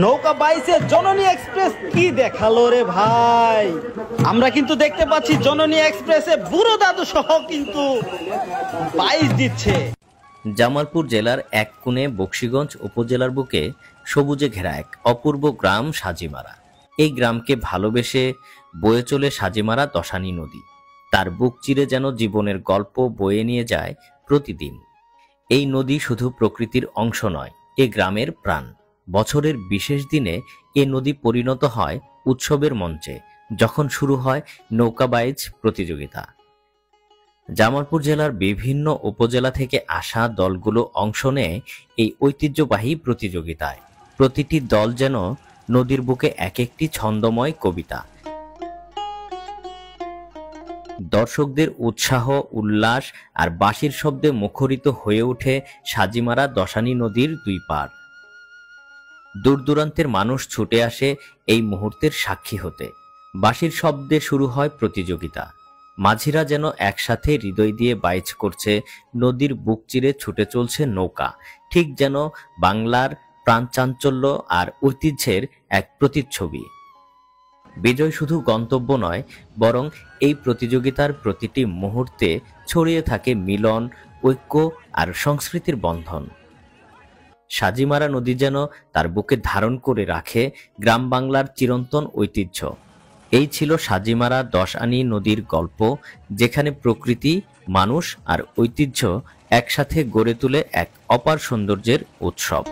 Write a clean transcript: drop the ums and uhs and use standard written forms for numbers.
নৌকা বাইসে জননী এক্সপ্রেস কি দেখালো রে ভাই। আমরা কিন্তু দেখতে পাচ্ছি জননী এক্সপ্রেসে বুড়ো দাদু সহ কিন্তু বাইস দিচ্ছে। জামালপুর জেলার এক কোণে বকশীগঞ্জ উপজেলার বুকে সবুজে ঘেরা এক অপূর্ব গ্রাম সাজিমারা। এই গ্রামকে ভালোবেসে বয়ে চলে সাজিমারা দশানী নদী। তার বুক চিরে যেন জীবনের গল্প বয়ে নিয়ে যায় প্রতিদিন। এই নদী শুধু প্রকৃতির অংশ নয়, এ গ্রামের প্রাণ। বছরের বিশেষ দিনে এ নদী পরিণত হয় উৎসবের মঞ্চে, যখন শুরু হয় নৌকাবাইজ প্রতিযোগিতা। জামালপুর জেলার বিভিন্ন উপজেলা থেকে আসা দলগুলো অংশ নেয় এই ঐতিহ্যবাহী প্রতিযোগিতায়। প্রতিটি দল যেন নদীর বুকে এক একটি ছন্দময় কবিতা। দর্শকদের উৎসাহ, উল্লাস আর বাঁশির শব্দে মুখরিত হয়ে ওঠে সাজিমারা দশানী নদীর দুই পার। দূর দূরান্তের মানুষ ছুটে আসে এই মুহূর্তের সাক্ষী হতে। বাঁশির শব্দে শুরু হয় প্রতিযোগিতা। মাঝিরা যেন একসাথে হৃদয় দিয়ে বাইচ করছে, নদীর বুক চিরে ছুটে চলছে নৌকা, ঠিক যেন বাংলার প্রাণচাঞ্চল্য আর ঐতিহ্যের এক প্রতিচ্ছবি। বিজয় শুধু গন্তব্য নয়, বরং এই প্রতিযোগিতার প্রতিটি মুহূর্তে ছড়িয়ে থাকে মিলন, ঐক্য আর সংস্কৃতির বন্ধন। সাজিমারা নদী যেন তার বুকে ধারণ করে রাখে গ্রাম বাংলার চিরন্তন ঐতিহ্য। এই ছিল সাজিমারা দশানী নদীর গল্প, যেখানে প্রকৃতি, মানুষ আর ঐতিহ্য একসাথে গড়ে তোলে এক অপার সৌন্দর্যের উৎসব।